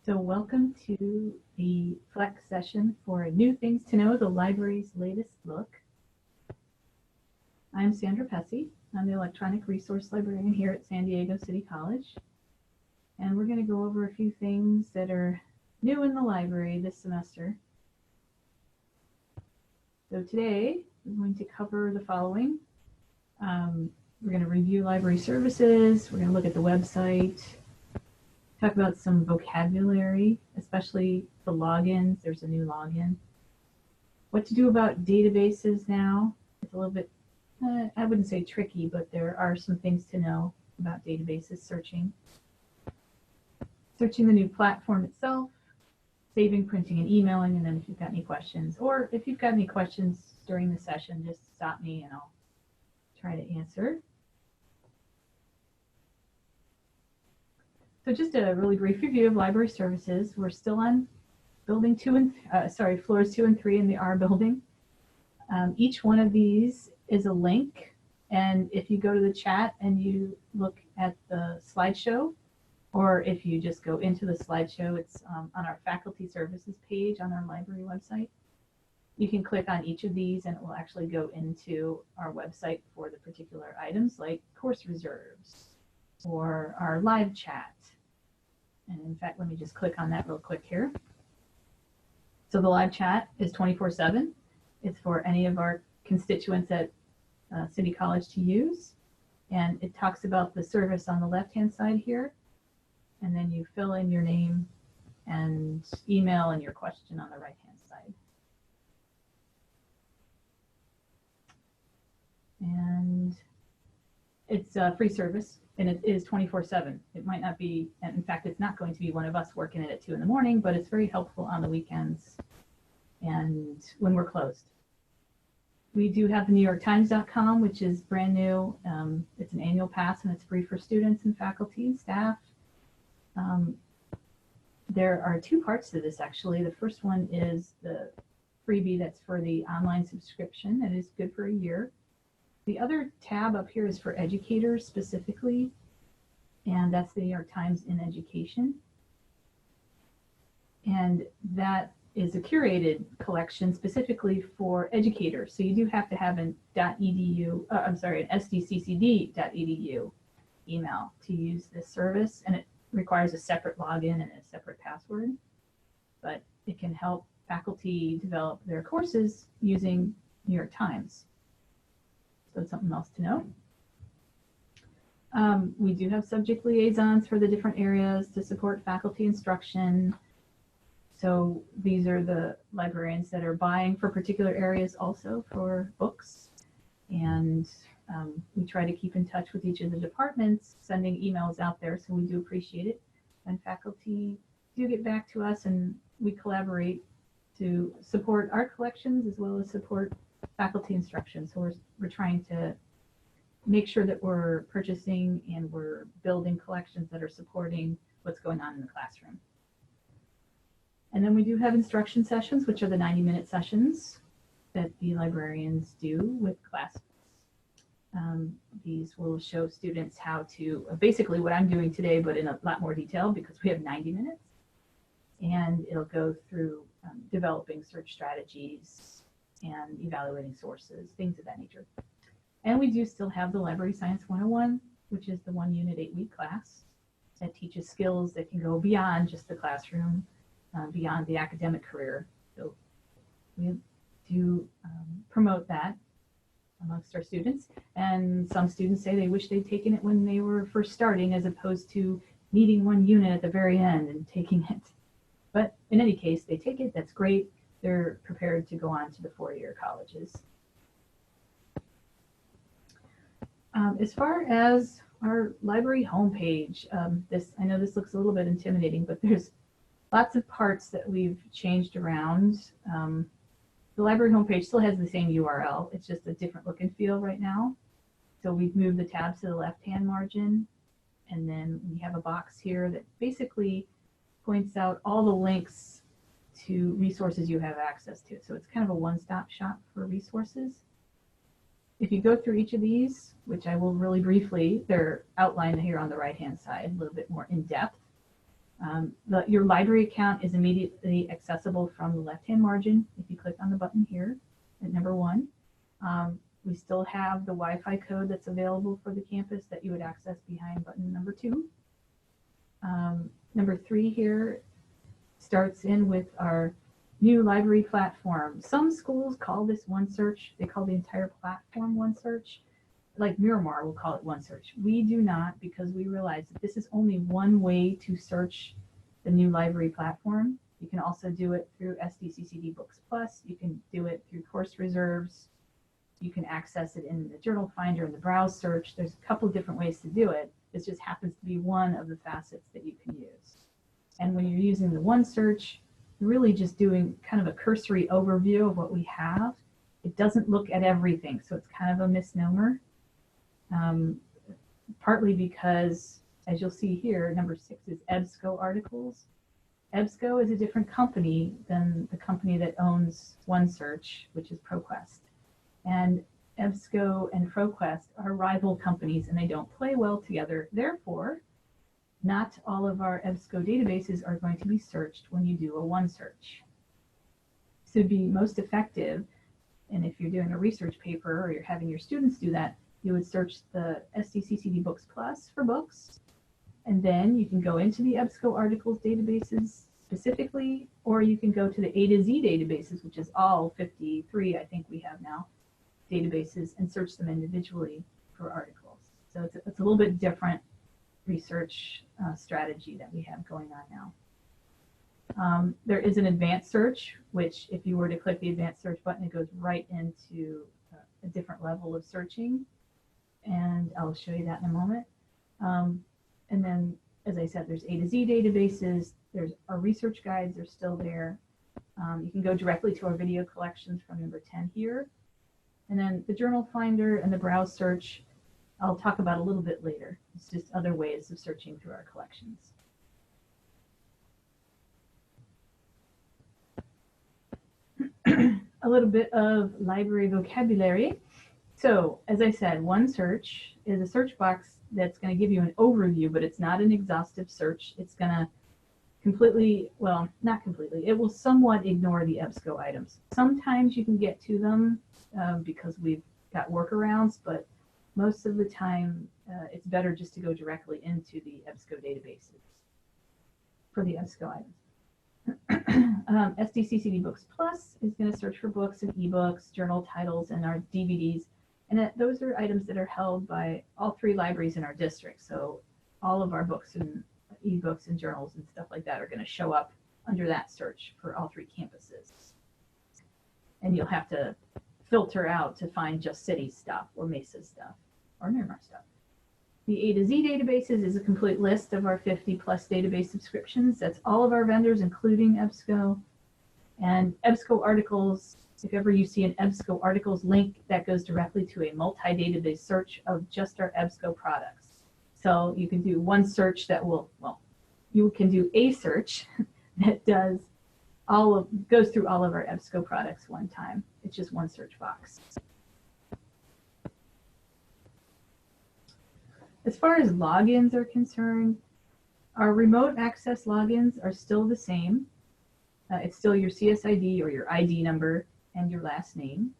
So welcome to the Flex session for New Things to Know, the library's latest book. I'm Sandra Pesce. I'm the electronic resource librarian here at San Diego City College. And we're going to go over a few things that are new in the library this semester. So today we're going to cover the following. We're going to review library services. We're going to look at the website. Talk about some vocabulary, especially the logins. There's a new login. What to do about databases now. It's a little bit, I wouldn't say tricky, but there are some things to know about databases searching. Searching the new platform itself, saving, printing, and emailing, and then if you've got any questions, or if you've got any questions during the session, just stop me and I'll try to answer. So just a really brief review of library services. We're still on building floors 2 and 3 in the R building. Each one of these is a link, and if you go to the chat and you look at the slideshow, or if you just go into the slideshow, it's on our faculty services page on our library website. You can click on each of these and it will actually go into our website for the particular items like course reserves or our live chat. And in fact, let me just click on that real quick here. So the live chat is 24/7. It's for any of our constituents at City College to use. And it talks about the service on the left-hand side here. And then you fill in your name and email and your question on the right-hand side. And it's a free service, and it is 24/7. It might not be, and in fact, it's not going to be one of us working it at 2 in the morning, but it's very helpful on the weekends and when we're closed. We do have the NewYorkTimes.com, which is brand new. It's an annual pass, and it's free for students and faculty and staff. There are two parts to this, actually. The first one is the freebie that's for the online subscription. That is good for a year. The other tab up here is for educators specifically, and that's the New York Times in Education. And that is a curated collection specifically for educators. So you do have to have an .edu, an sdccd.edu email to use this service, and it requires a separate login and a separate password, but it can help faculty develop their courses using New York Times. So it's something else to know. We do have subject liaisons for the different areas to support faculty instruction. So these are the librarians that are buying for particular areas also for books. And we try to keep in touch with each of the departments, sending emails out there, so we do appreciate it. And faculty do get back to us, and we collaborate to support our collections as well as support faculty instruction. So we're trying to make sure that we're purchasing and we're building collections that are supporting what's going on in the classroom. And then we do have instruction sessions, which are the 90-minute sessions that the librarians do with classes. These will show students how to, basically what I'm doing today, but in a lot more detail because we have 90 minutes. And it'll go through developing search strategies and evaluating sources, things of that nature. And we do still have the Library Science 101, which is the 1 unit 8-week class that teaches skills that can go beyond just the classroom, beyond the academic career. So we do promote that amongst our students. And some students say they wish they'd taken it when they were first starting as opposed to needing 1 unit at the very end and taking it. But in any case, they take it, that's great. They're prepared to go on to the 4-year colleges. As far as our library homepage, I know this looks a little bit intimidating, but there's lots of parts that we've changed around. The library homepage still has the same URL. It's just a different look and feel right now. So we've moved the tabs to the left-hand margin, and then we have a box here that basically points out all the links to resources you have access to. So it's kind of a one-stop shop for resources. If you go through each of these, which I will really briefly, they're outlined here on the right-hand side, a little bit more in depth. Your library account is immediately accessible from the left-hand margin if you click on the button here at number 1. We still have the Wi-Fi code that's available for the campus that you would access behind button number 2. Number 3 here starts in with our new library platform. Some schools call this OneSearch. They call the entire platform OneSearch. Like Miramar will call it OneSearch. We do not, because we realize that this is only one way to search the new library platform. You can also do it through SDCCD Books Plus. You can do it through course reserves. You can access it in the journal finder and the browse search. There's a couple of different ways to do it. This just happens to be one of the facets that you can use. And when you're using the OneSearch, you're really just doing kind of a cursory overview of what we have. It doesn't look at everything, so it's kind of a misnomer. Partly because, as you'll see here, number 6 is EBSCO articles. EBSCO is a different company than the company that owns OneSearch, which is ProQuest. And EBSCO and ProQuest are rival companies and they don't play well together. Therefore, not all of our EBSCO databases are going to be searched when you do a OneSearch. So to be most effective, and if you're doing a research paper or you're having your students do that, you would search the SDCCD Books Plus for books, and then you can go into the EBSCO articles databases specifically, or you can go to the A to Z databases, which is all 53, I think we have now, databases, and search them individually for articles. So it's a little bit different research strategy that we have going on now. There is an advanced search, which if you were to click the advanced search button, it goes right into a different level of searching. And I'll show you that in a moment. And then, as I said, there's A to Z databases. There's our research guides are still there. You can go directly to our video collections from number 10 here. And then the journal finder and the browse search, I'll talk about a little bit later. It's just other ways of searching through our collections. A little bit of library vocabulary. So, as I said, OneSearch is a search box that's going to give you an overview, but it's not an exhaustive search. It's going to completely, well, not completely, it will somewhat ignore the EBSCO items. Sometimes you can get to them because we've got workarounds, but most of the time it's better just to go directly into the EBSCO databases for the EBSCO items. SDCCD Books Plus is going to search for books and ebooks, journal titles, and our DVDs. And those are items that are held by all 3 libraries in our district. So all of our books and ebooks and journals and stuff like that are going to show up under that search for all 3 campuses. And you'll have to filter out to find just City stuff or Mesa stuff or Miramar stuff. The A to Z databases is a complete list of our 50+ database subscriptions. That's all of our vendors, including EBSCO. And EBSCO articles, if ever you see an EBSCO articles link, that goes directly to a multi-database search of just our EBSCO products. So you can do one search that will, well, you can do a search that does goes through all of our EBSCO products one time. It's just one search box. As far as logins are concerned, our remote access logins are still the same. It's still your CSID or your ID number and your last name.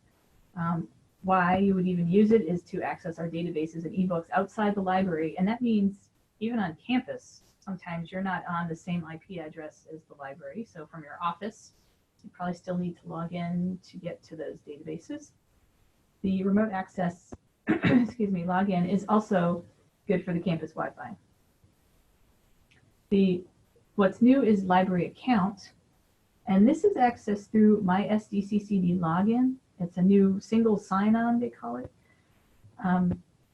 Why you would even use it is to access our databases and ebooks outside the library, and that means even on campus, sometimes you're not on the same IP address as the library. So from your office, you probably still need to log in to get to those databases. The remote access excuse me, login is also good for the campus Wi-Fi. What's new is library account, and this is accessed through my SDCCD login. It's a new single sign-on, they call it.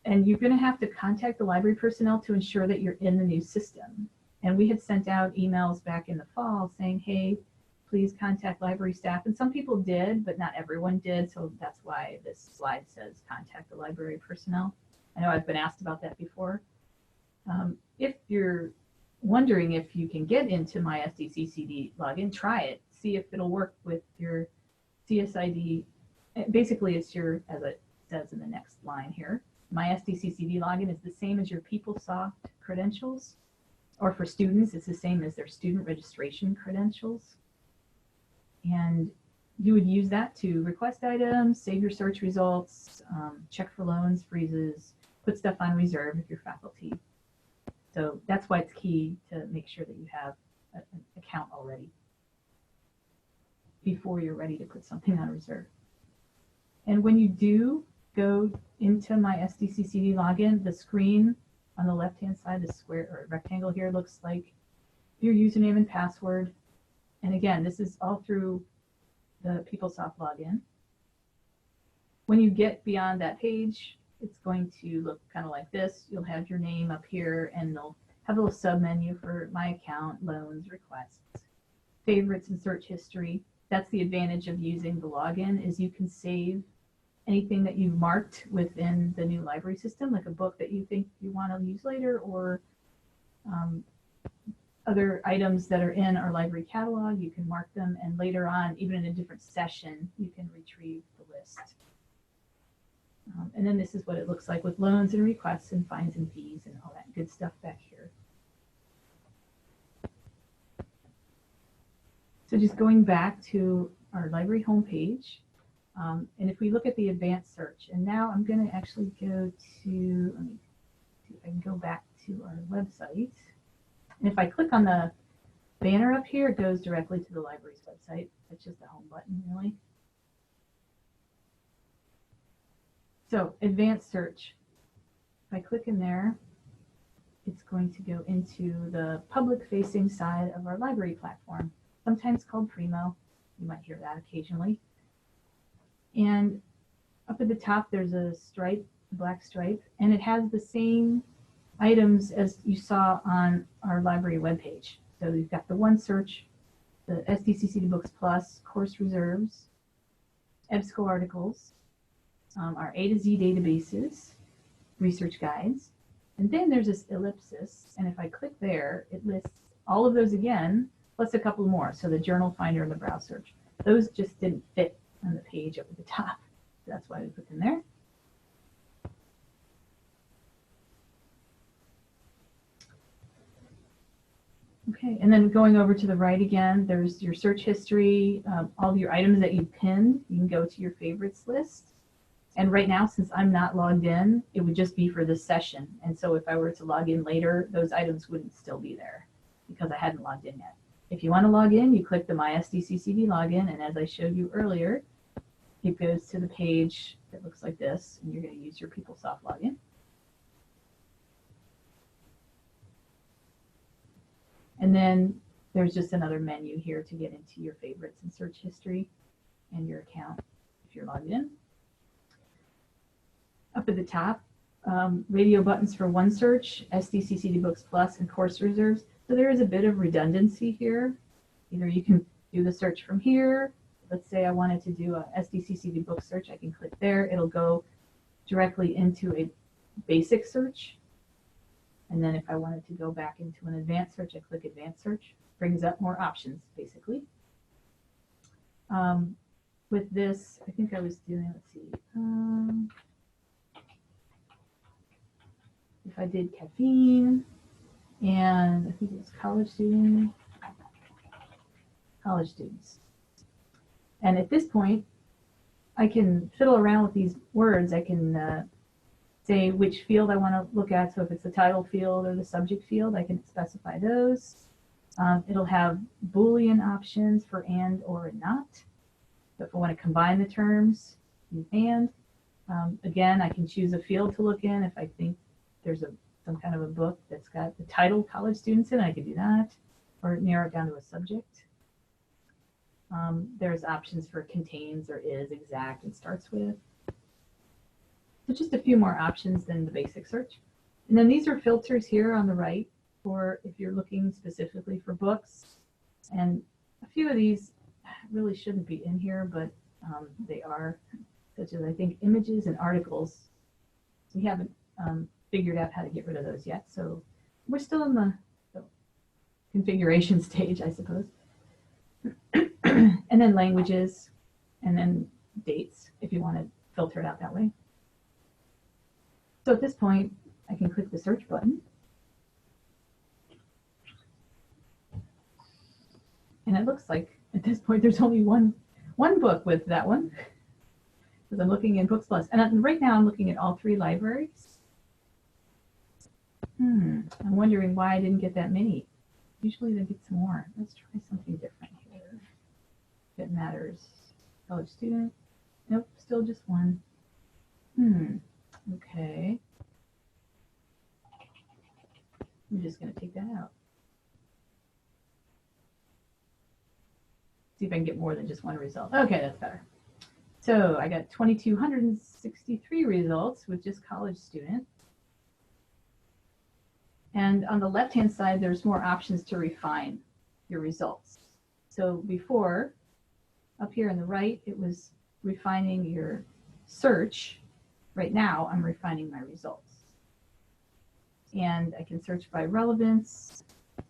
And you're going to have to contact the library personnel to ensure that you're in the new system. And we had sent out emails back in the fall saying, hey, please contact library staff. And some people did, but not everyone did. So that's why this slide says contact the library personnel. I know I've been asked about that before. If you're wondering if you can get into my SDCCD login, try it. See if it'll work with your CSID. Basically, it's your, as it says in the next line here, my SDCCD login is the same as your PeopleSoft credentials. or for students, it's the same as their student registration credentials. And you would use that to request items, save your search results, check for loans, freezes, put stuff on reserve if you're faculty. So that's why it's key to make sure that you have an account already before you're ready to put something on reserve. And when you do go into my SDCCD login, the screen on the left-hand side, the square or rectangle here, looks like your username and password. And again, this is all through the PeopleSoft login. When you get beyond that page, it's going to look kind of like this. You'll have your name up here, and they'll have a little sub-menu for My Account, Loans, Requests, Favorites, and Search History. That's the advantage of using the login, is you can save anything that you've marked within the new library system, like a book that you think you want to use later, or other items that are in our library catalog. You can mark them, and later on, even in a different session, you can retrieve the list. And then this is what it looks like with loans and requests and fines and fees and all that good stuff back here. So just going back to our library homepage, and if we look at the advanced search, and now I'm going to actually go to, let me see if I can go back to our website. And if I click on the banner up here, it goes directly to the library's website. That's just the home button, really. So advanced search, if I click in there, it's going to go into the public-facing side of our library platform, sometimes called Primo. You might hear that occasionally. And up at the top, there's a stripe, a black stripe, and it has the same items as you saw on our library webpage. So you've got the one search, the SDCCD Books Plus, course reserves, EBSCO articles, our A to Z databases, research guides, and then there's this ellipsis, and if I click there, it lists all of those again, plus a couple more. So the journal finder and the browse search. Those just didn't fit on the page up at the top. So that's why we put them there. Okay, and then going over to the right again, there's your search history, all of your items that you pinned. You can go to your favorites list. And right now, since I'm not logged in, it would just be for this session. And so if I were to log in later, those items wouldn't still be there because I hadn't logged in yet. If you want to log in, you click the My SDCCD login, and as I showed you earlier, it goes to the page that looks like this, and you're going to use your PeopleSoft login. And then there's just another menu here to get into your favorites and search history and your account if you're logged in. Up at the top, radio buttons for OneSearch, SDCCD Books Plus, and course reserves. So there is a bit of redundancy here. Either you can do the search from here. Let's say I wanted to do a SDCCD book search. I can click there. It'll go directly into a basic search. And then if I wanted to go back into an advanced search, I click advanced search. Brings up more options, basically. With this, I think I was doing, let's see. If I did caffeine, and I think it was college students. And at this point, I can fiddle around with these words. I can say which field I want to look at. So if it's the title field or the subject field, I can specify those. It'll have Boolean options for and, or, and not. So if I want to combine the terms, use and. Again, I can choose a field to look in if I think there's some kind of a book that's got the title college students in, I could do that, or narrow it down to a subject. There's options for contains or is, exact, and starts with. So just a few more options than the basic search. And then these are filters here on the right for if you're looking specifically for books. And a few of these really shouldn't be in here, but they are, such as I think images and articles. We haven't figured out how to get rid of those yet. So we're still in the configuration stage, I suppose. And then languages, and then dates, if you want to filter it out that way. So at this point, I can click the search button. it looks like at this point there's only one book with that one, because I'm looking in Books Plus. And right now I'm looking at all 3 libraries. I'm wondering why I didn't get that many. Usually they get some more. Let's try something different here. If it matters. College student. Nope, still just 1. Okay. I'm just going to take that out. See if I can get more than just 1 result. Okay, that's better. So I got 2,263 results with just college student. And on the left-hand side, there's more options to refine your results. So before, up here on the right, it was refining your search. Right now, I'm refining my results. And I can search by relevance.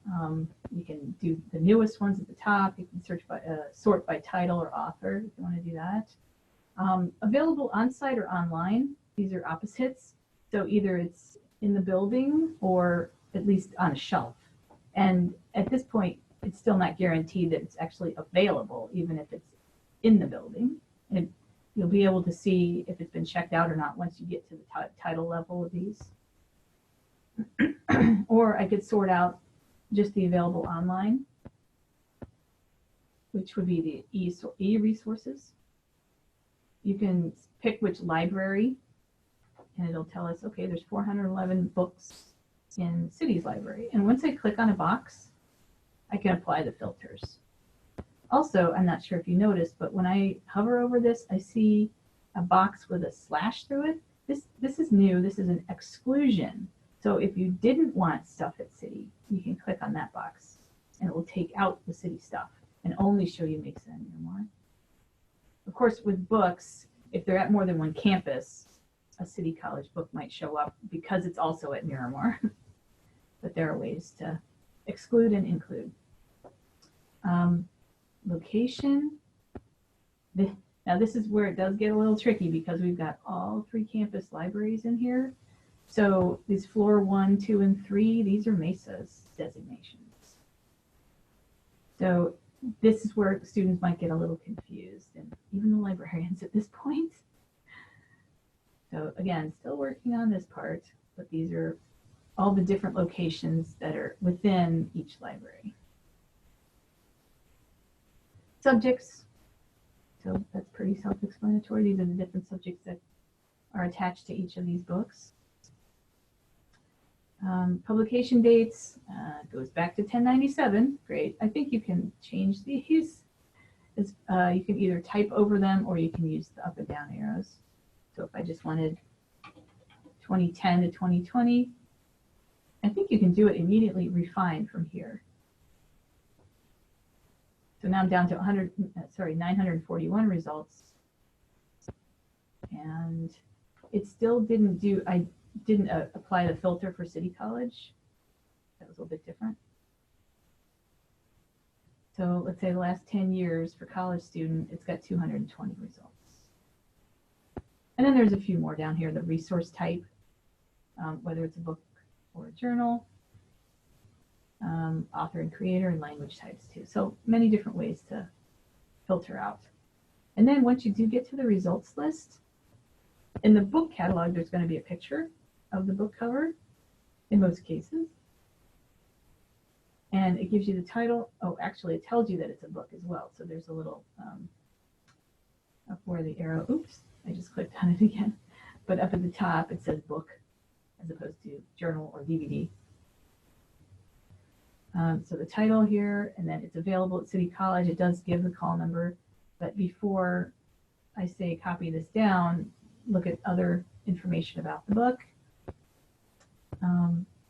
You can do the newest ones at the top. You can search by sort by title or author if you want to do that. Available on-site or online. These are opposites. So either it's in the building or at least on a shelf. And at this point, it's still not guaranteed that it's actually available, even if it's in the building. And you'll be able to see if it's been checked out or not once you get to the title level of these. Or I could sort out just the available online, which would be the e-resources. You can pick which library, and it'll tell us, okay, there's 411 books in City's library. And once I click on a box, I can apply the filters. Also, I'm not sure if you noticed, but when I hover over this, I see a box with a slash through it. This is new. This is an exclusion. So if you didn't want stuff at City, you can click on that box, and it will take out the City stuff and only show you Mesa and Miramar. Of course, with books, if they're at more than one campus, a City College book might show up because it's also at Miramar. But there are ways to exclude and include. Location. Now this is where it does get a little tricky because we've got all 3 campus libraries in here. So these floor 1, 2, and 3, these are Mesa's designations. So this is where students might get a little confused, and even the librarians at this point. So again, still working on this part, but these are all the different locations that are within each library. Subjects. So that's pretty self-explanatory. These are the different subjects that are attached to each of these books. Publication dates goes back to 1097. Great. I think you can change these. You can either type over them or you can use the up and down arrows. So if I just wanted 2010 to 2020, I think you can do it immediately refine from here. So now I'm down to 941 results. And it still didn't do, I didn't apply the filter for City College. That was a little bit different. So let's say the last 10 years for college student, it's got 220 results. And then there's a few more down here, the resource type, whether it's a book or a journal, author and creator, and language types too. So many different ways to filter out. And then once you do get to the results list, in the book catalog, there's going to be a picture of the book cover in most cases. And it gives you the title. Oh, actually, it tells you that it's a book as well. So there's a little up where the arrow, oops, I just clicked on it again. But up at the top, it says book as opposed to journal or DVD. So the title here, and then it's available at City College. It does give the call number. But before I say copy this down, look at other information about the book,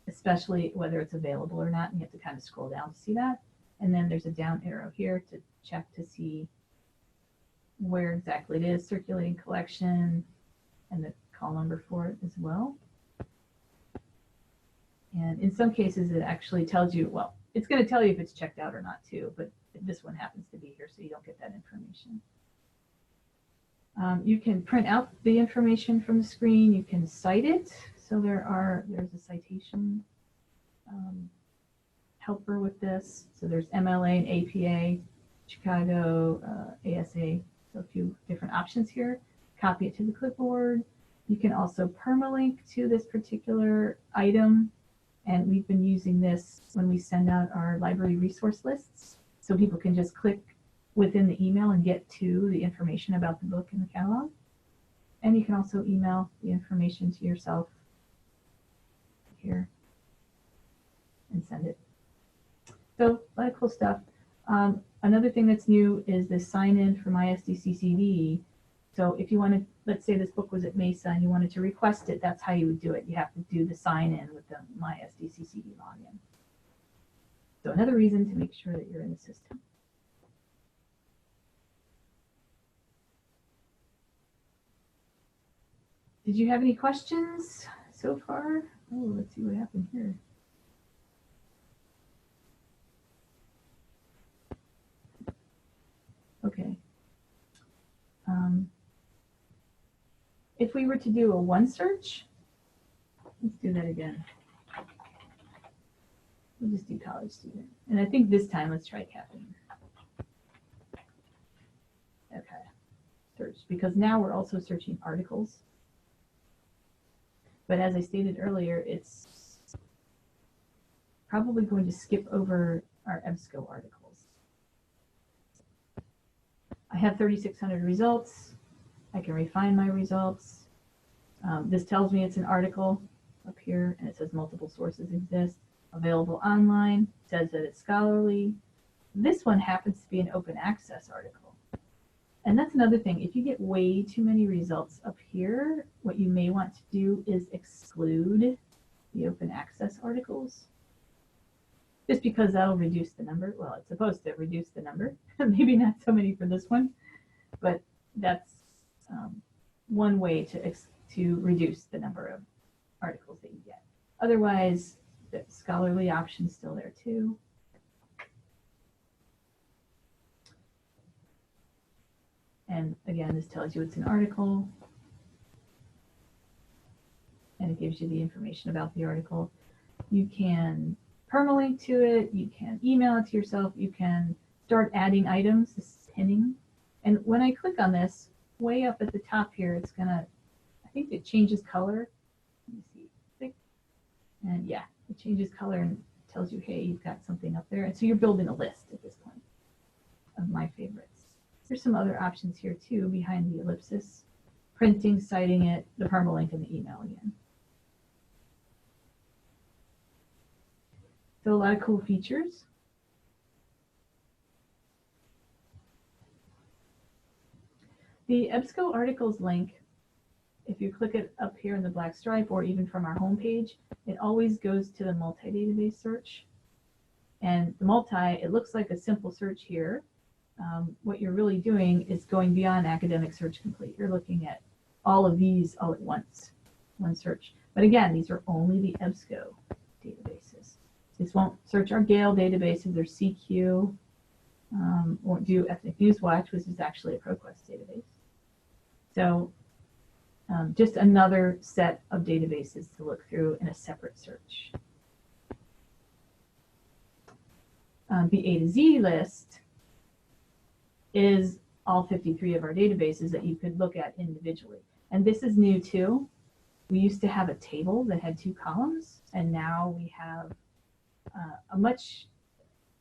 especially whether it's available or not. And you have to kind of scroll down to see that. And then there's a down arrow here to check to see where exactly it is, circulating collection, and the call number for it as well. And in some cases, it actually tells you, well, it's going to tell you if it's checked out or not too, but this one happens to be here, so you don't get that information. You can print out the information from the screen. You can cite it. So there's a citation helper with this. So there's MLA and APA, Chicago, ASA, so a few different options here. Copy it to the clipboard. You can also permalink to this particular item. And we've been using this when we send out our library resource lists. So people can just click within the email and get to the information about the book in the catalog. And you can also email the information to yourself here and send it. So a lot of cool stuff. Another thing that's new is the sign-in for MySDCCD. So if you want to, let's say this book was at Mesa and you wanted to request it, that's how you would do it. You have to do the sign-in with the MySDCCD login. So another reason to make sure that you're in the system. Did you have any questions so far? Oh, let's see what happened here. Okay. If we were to do a one search, let's do that again. We'll just do college student. And I think this time let's try caffeine. Okay. Search, because now we're also searching articles. But as I stated earlier, it's probably going to skip over our EBSCO articles. I have 3,600 results. I can refine my results. This tells me it's an article up here, and it says multiple sources exist. Available online, says that it's scholarly. This one happens to be an open access article. And that's another thing. If you get way too many results up here, what you may want to do is exclude the open access articles. Just because that'll reduce the number. Well, it's supposed to reduce the number. Maybe not so many for this one, but that's one way to reduce the number of articles that you get. Otherwise, the scholarly option's still there too. And again, this tells you it's an article. And it gives you the information about the article. You can permalink to it. You can email it to yourself. You can start adding items. This is pinning. And when I click on this, way up at the top here, it's gonna, I think it changes color. Let me see. Click. And yeah, it changes color and tells you, hey, you've got something up there. And so you're building a list at this point of my favorites. There's some other options here too behind the ellipsis. Printing, citing it, the permalink, and the email again. So a lot of cool features. The EBSCO articles link, if you click it up here in the black stripe or even from our homepage, it always goes to the multi-database search. And the multi, it looks like a simple search here. What you're really doing is going beyond Academic Search Complete. You're looking at all of these all at once, one search. But again, these are only the EBSCO databases. This won't search our Gale databases or CQ, won't do Ethnic News Watch, which is actually a ProQuest database. So just another set of databases to look through in a separate search. The A to Z list is all 53 of our databases that you could look at individually. And this is new too. We used to have a table that had 2 columns, and now we have a much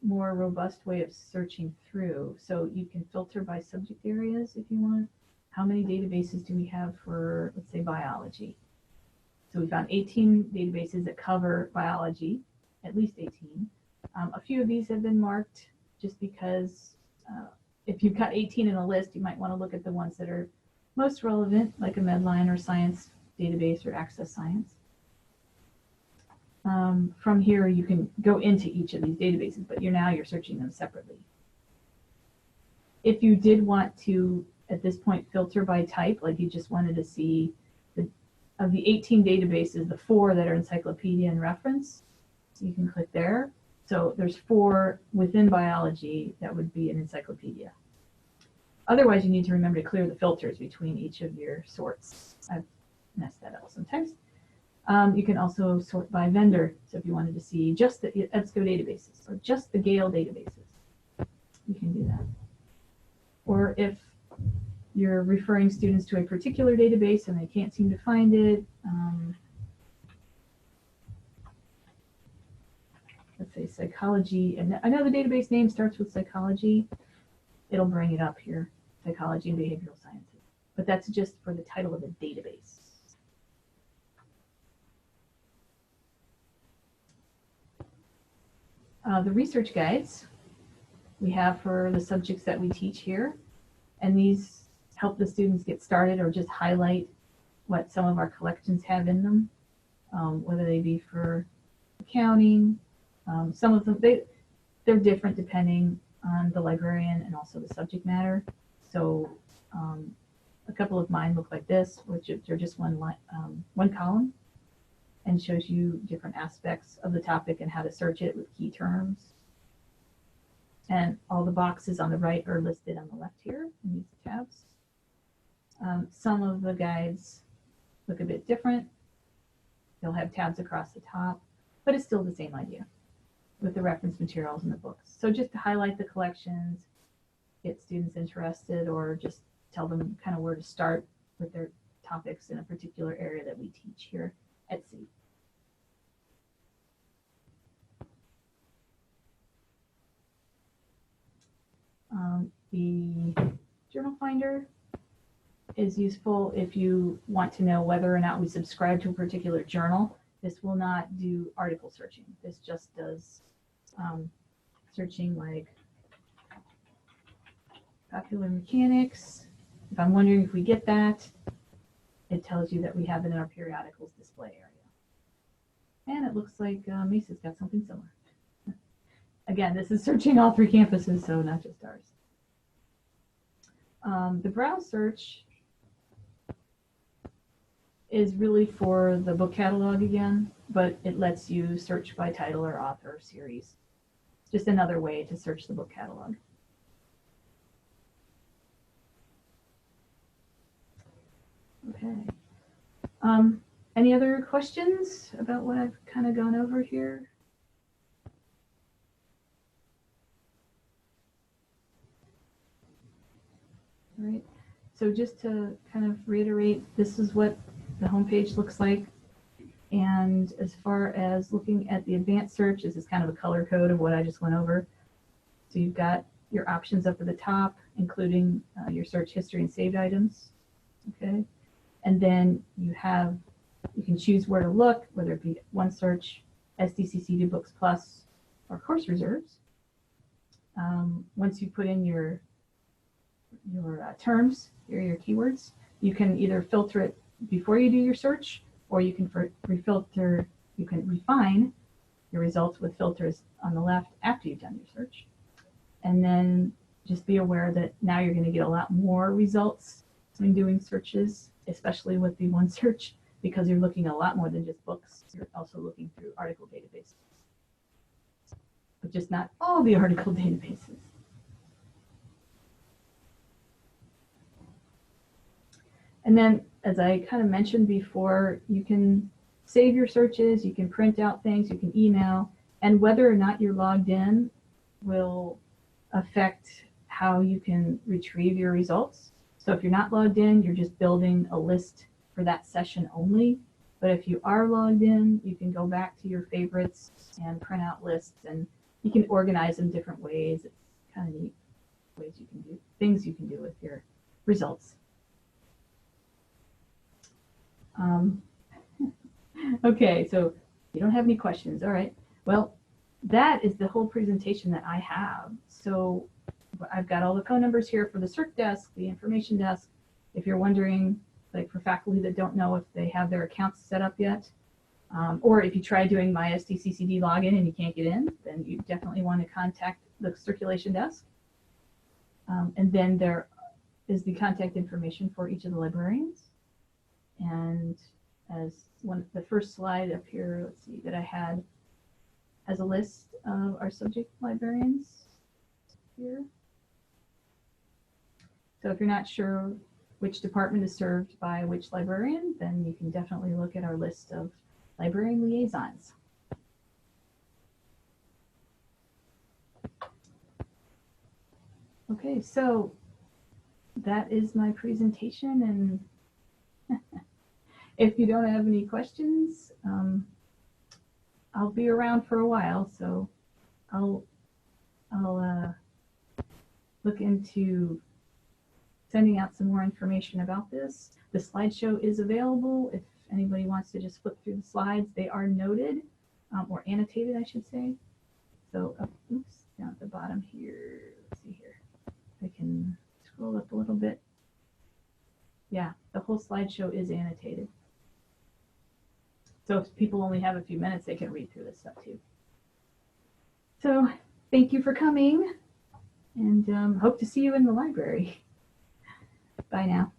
more robust way of searching through. So you can filter by subject areas if you want. How many databases do we have for, let's say, biology? So we found 18 databases that cover biology, at least 18. A few of these have been marked just because if you've got 18 in a list, you might want to look at the ones that are most relevant, like a Medline or Science database or Access Science. From here, you can go into each of these databases, but you're searching them separately. If you did want to, at this point, filter by type, like you just wanted to see of the 18 databases, the 4 that are encyclopedia and reference, you can click there. So there's 4 within biology that would be an encyclopedia. Otherwise, you need to remember to clear the filters between each of your sorts. I've messed that up sometimes. You can also sort by vendor. So if you wanted to see just the EBSCO databases or just the Gale databases, you can do that. Or if you're referring students to a particular database and they can't seem to find it, let's say psychology, and I know the database name starts with psychology, it'll bring it up here, psychology and behavioral sciences. But that's just for the title of the database. The research guides we have for the subjects that we teach here, and these help the students get started or just highlight what some of our collections have in them, whether they be for accounting. Some of them, they're different depending on the librarian and also the subject matter. So a couple of mine look like this, which are just one column and shows you different aspects of the topic and how to search it with key terms. And all the boxes on the right are listed on the left here in these tabs. Some of the guides look a bit different. They'll have tabs across the top, but it's still the same idea with the reference materials in the books. So just to highlight the collections, get students interested, or just tell them kind of where to start with their topics in a particular area that we teach here at SEA. The journal finder is useful if you want to know whether or not we subscribe to a particular journal. This will not do article searching. This just does searching like popular mechanics. If I'm wondering if we get that, it tells you that we have it in our periodicals display area. And it looks like Mesa's got something similar. Again, this is searching all 3 campuses, so not just ours. The browse search is really for the book catalog again, but it lets you search by title or author or series. Just another way to search the book catalog. Okay. Any other questions about what I've kind of gone over here? All right. So just to kind of reiterate, this is what the homepage looks like. And as far as looking at the advanced search, this is kind of a color code of what I just went over. So you've got your options up at the top, including your search history and saved items. Okay. And then you can choose where to look, whether it be OneSearch, SDCC Books Plus, or Course Reserves. Once you put in your terms, your keywords, you can either filter it before you do your search, or you can refine your results with filters on the left after you've done your search. And then just be aware that now you're going to get a lot more results when doing searches, especially with the OneSearch, because you're looking a lot more than just books. You're also looking through article databases, but just not all the article databases. And then, as I kind of mentioned before, you can save your searches, you can print out things, you can email, and whether or not you're logged in will affect how you can retrieve your results. So if you're not logged in, you're just building a list for that session only. But if you are logged in, you can go back to your favorites and print out lists, and you can organize them different ways. It's kind of neat ways you can do, things you can do with your results. Okay, so you don't have any questions. All right. Well, that is the whole presentation that I have. So I've got all the phone numbers here for the CERC desk, the information desk. If you're wondering, like for faculty that don't know if they have their accounts set up yet, or if you try doing my SDCCD login and you can't get in, then you definitely want to contact the circulation desk. And then there is the contact information for each of the librarians. And as the first slide up here, let's see, that I had has a list of our subject librarians here. So if you're not sure which department is served by which librarian, then you can definitely look at our list of librarian liaisons. Okay, so that is my presentation, and if you don't have any questions, I'll be around for a while, so I'll look into sending out some more information about this. The slideshow is available if anybody wants to just flip through the slides. They are noted, or annotated, I should say. So, oops, down at the bottom here, let's see here. I can scroll up a little bit. Yeah, the whole slideshow is annotated. So if people only have a few minutes, they can read through this stuff too. So thank you for coming, and hope to see you in the library. Bye now.